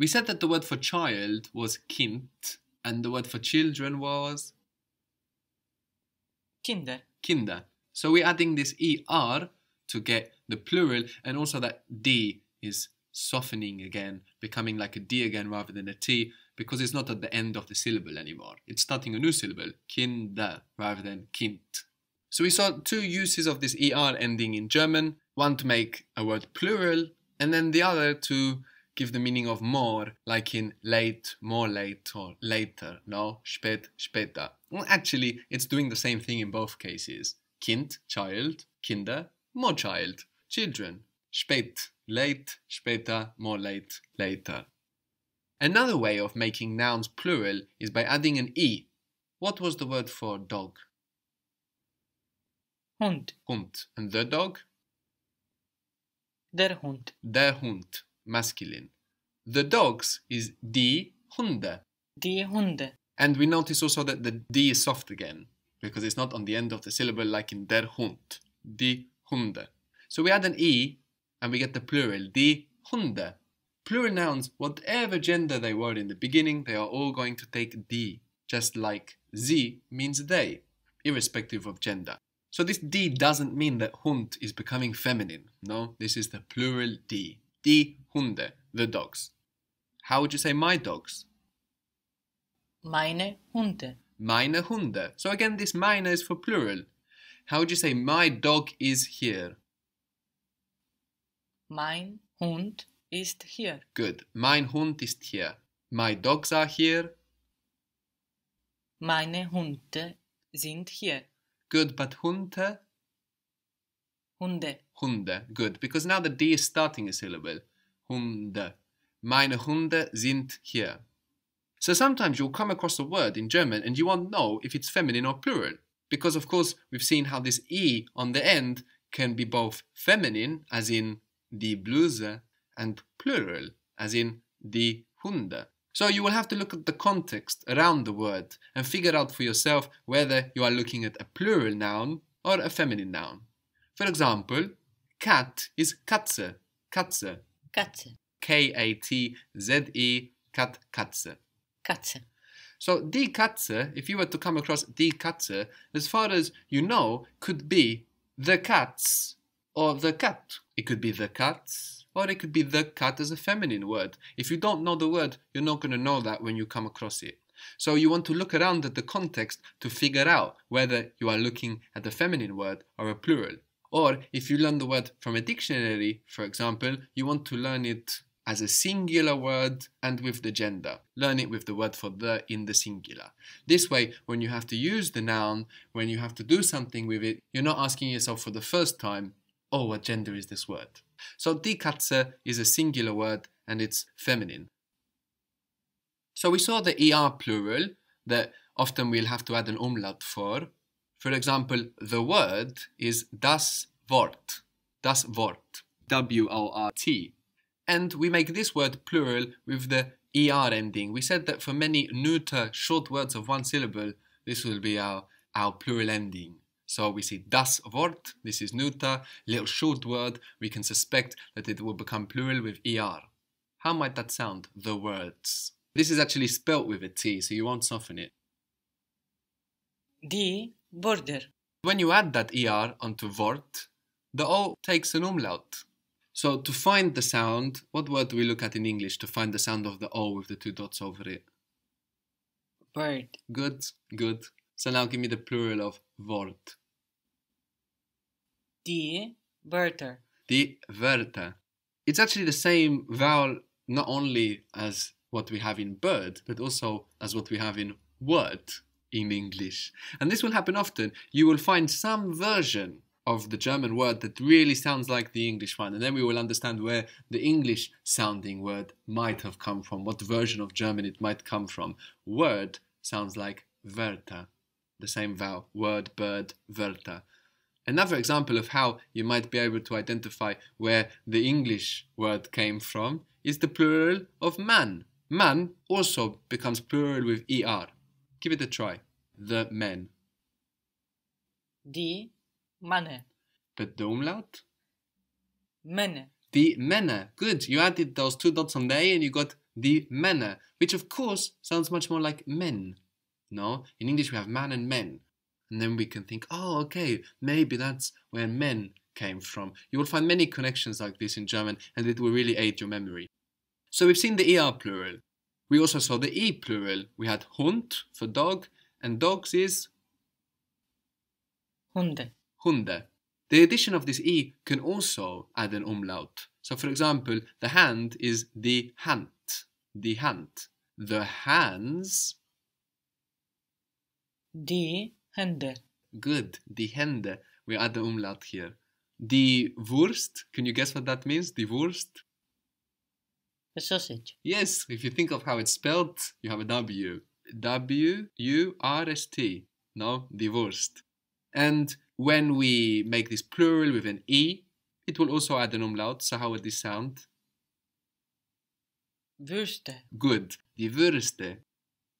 We said that the word for child was kind and the word for children was Kinder. Kinder. So we're adding this ER to get the plural, and also that D is softening again, becoming like a D again rather than a T, because it's not at the end of the syllable anymore. It's starting a new syllable, Kinder, rather than Kind. So we saw two uses of this ER ending in German, one to make a word plural, and then the other to give the meaning of more, like in late, more late, or later, no, spät, später. Well, actually, it's doing the same thing in both cases. Kind, child, Kinder, more child, children. Spät, late, später, more late, later. Another way of making nouns plural is by adding an E. What was the word for dog? Hund. Hund. And the dog? Der Hund. Der Hund, masculine. The dogs is die Hunde. Die Hunde. And we notice also that the D is soft again, because it's not on the end of the syllable like in der Hund. Die Hunde. So we add an E and we get the plural, die Hunde. Plural nouns, whatever gender they were in the beginning, they are all going to take die, just like sie means they, irrespective of gender. So this die doesn't mean that Hund is becoming feminine. No, this is the plural die. Die Hunde, the dogs. How would you say my dogs? Meine Hunde. Meine Hunde. So again, this meine is for plural. How would you say my dog is here? Mein Hund ist hier. Good. Mein Hund ist hier. My dogs are here. Meine Hunde sind hier. Good, but Hunde? Hunde. Hunde. Good, because now the D is starting a syllable. Hunde. Meine Hunde sind hier. So sometimes you'll come across a word in German and you won't know if it's feminine or plural. Because of course we've seen how this E on the end can be both feminine, as in die Bluse, and plural, as in die Hunde. So you will have to look at the context around the word and figure out for yourself whether you are looking at a plural noun or a feminine noun. For example, cat is Katze, Katze. Katze. K-A-T-Z-E, cat, Katze. Katze. So die Katze, if you were to come across die Katze, as far as you know, could be the cats or the cat. It could be the cats or it could be the cat as a feminine word. If you don't know the word, you're not going to know that when you come across it. So you want to look around at the context to figure out whether you are looking at a feminine word or a plural. Or if you learn the word from a dictionary, for example, you want to learn it as a singular word and with the gender. Learn it with the word for the in the singular. This way, when you have to use the noun, when you have to do something with it, you're not asking yourself for the first time, oh, what gender is this word? So die Katze is a singular word and it's feminine. So we saw the ER plural that often we'll have to add an umlaut for. For example, the word is das Wort. Das Wort. W-O-R-T. And we make this word plural with the ER ending. We said that for many neuter short words of one syllable, this will be our plural ending. So we see das Wort, this is neuter, little short word, we can suspect that it will become plural with ER. How might that sound? The words. This is actually spelt with a T, so you won't soften it. Die Wörter. When you add that ER onto Wort, the O takes an umlaut. So to find the sound, what word do we look at in English to find the sound of the O with the two dots over it? Word. Good, good. So now give me the plural of Wort. Die Wörter. Die Wörter. It's actually the same vowel not only as what we have in bird, but also as what we have in word in English. And this will happen often. You will find some version of the German word that really sounds like the English one, and then we will understand where the English sounding word might have come from, what version of German it might come from. Word sounds like Wörter, the same vowel, word, bird, Wörter. Another example of how you might be able to identify where the English word came from is the plural of man. Man also becomes plural with ER. Give it a try. The men. Die Männer. But the umlaut? Männer. Die Männer. Good. You added those two dots on the A and you got die Männer, which of course sounds much more like men. No? In English we have man and men. And then we can think, oh, okay, maybe that's where men came from. You will find many connections like this in German, and it will really aid your memory. So we've seen the ER plural. We also saw the E plural. We had Hund for dog, and dogs is Hunde. Hunde. The addition of this E can also add an umlaut. So for example, the hand is die Hand. Die Hand. The hands. Die Hände. Good. Die Hände. We add the umlaut here. Die Wurst. Can you guess what that means? Die Wurst. The sausage. Yes, if you think of how it's spelled, you have a W. W-U-R-S-T. No, die Wurst. And when we make this plural with an E, it will also add an umlaut. So how would this sound? Würste. Good. Die Würste.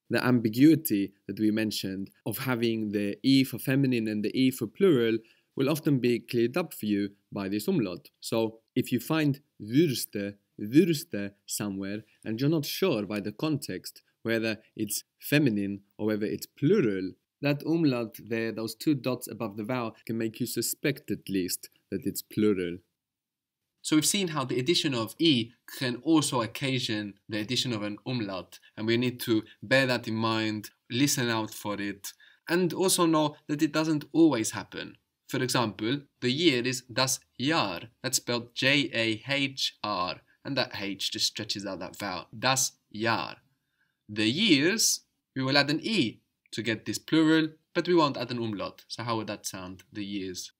The ambiguity that we mentioned of having the E for feminine and the E for plural will often be cleared up for you by this umlaut. So if you find Würste somewhere and you're not sure by the context whether it's feminine or whether it's plural, that umlaut there, those two dots above the vowel, can make you suspect at least that it's plural. So we've seen how the addition of E can also occasion the addition of an umlaut, and we need to bear that in mind, listen out for it, and also know that it doesn't always happen. For example, the year is das Jahr, that's spelled J-A-H-R, and that H just stretches out that vowel, das Jahr. The years, we will add an E to get this plural, but we won't add an umlaut. So how would that sound, the years?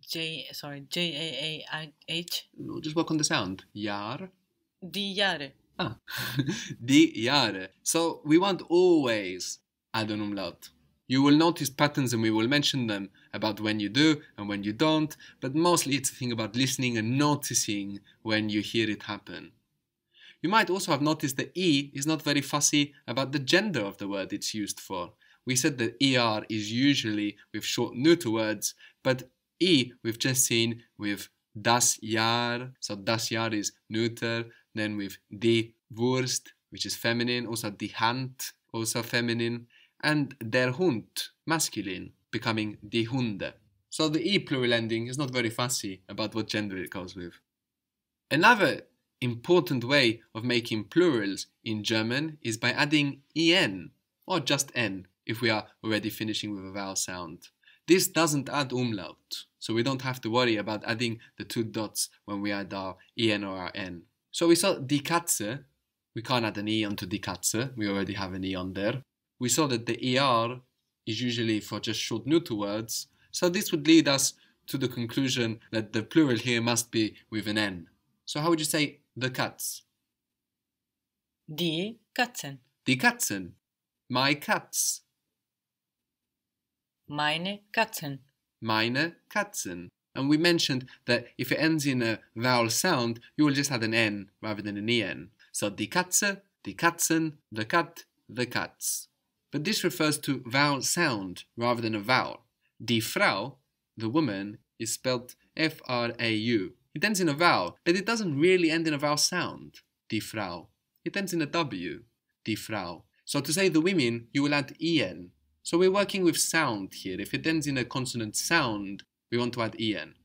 J-A-A-H. No, just work on the sound. Jahr. Die Jahre. Die Jahre. So we won't always add an umlaut. You will notice patterns and we will mention them about when you do and when you don't, but mostly it's a thing about listening and noticing when you hear it happen. You might also have noticed that E is not very fussy about the gender of the word it's used for. We said that ER is usually with short neuter words, but E we've just seen with das Jahr, so das Jahr is neuter, then with die Wurst, which is feminine, also die Hand, also feminine, and der Hund, masculine, becoming die Hunde. So the E plural ending is not very fussy about what gender it goes with. Another important way of making plurals in German is by adding en, or just n, if we are already finishing with a vowel sound. This doesn't add umlaut, so we don't have to worry about adding the two dots when we add our en or our n. So we saw die Katze, we can't add an e onto die Katze, we already have an e on there. We saw that the er is usually for just short neuter words, so this would lead us to the conclusion that the plural here must be with an n. So how would you say the cats? Die Katzen. Die Katzen. My cats. Meine Katzen. Meine Katzen. And we mentioned that if it ends in a vowel sound, you will just add an n rather than an en. So die Katze, die Katzen, the cat, the cats. But this refers to vowel sound rather than a vowel. Die Frau, the woman, is spelled F-R-A-U. It ends in a vowel, but it doesn't really end in a vowel sound. Die Frau. It ends in a W. Die Frau. So to say the women, you will add en. So we're working with sound here. If it ends in a consonant sound, we want to add en.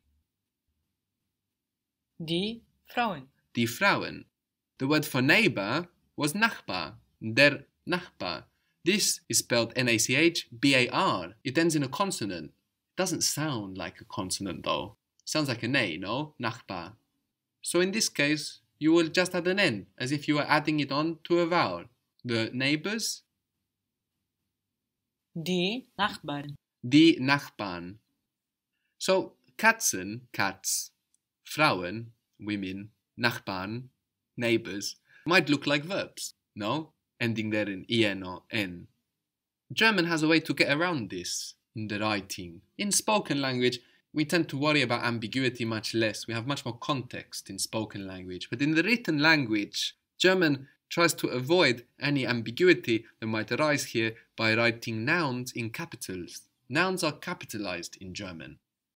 Die Frauen. Die Frauen. The word for neighbor was Nachbar. Der Nachbar. This is spelled N-A-C-H-B-A-R. It ends in a consonant. It doesn't sound like a consonant though. It sounds like an A, no? Nachbar. So in this case, you will just add an N, as if you were adding it on to a vowel. The neighbors. Die Nachbarn. Die Nachbarn. So, Katzen, cats, Frauen, women, Nachbarn, neighbors, might look like verbs, no? Ending there in en or n. German has a way to get around this in the writing. In spoken language, we tend to worry about ambiguity much less. We have much more context in spoken language. But in the written language, German tries to avoid any ambiguity that might arise here by writing nouns in capitals. Nouns are capitalized in German.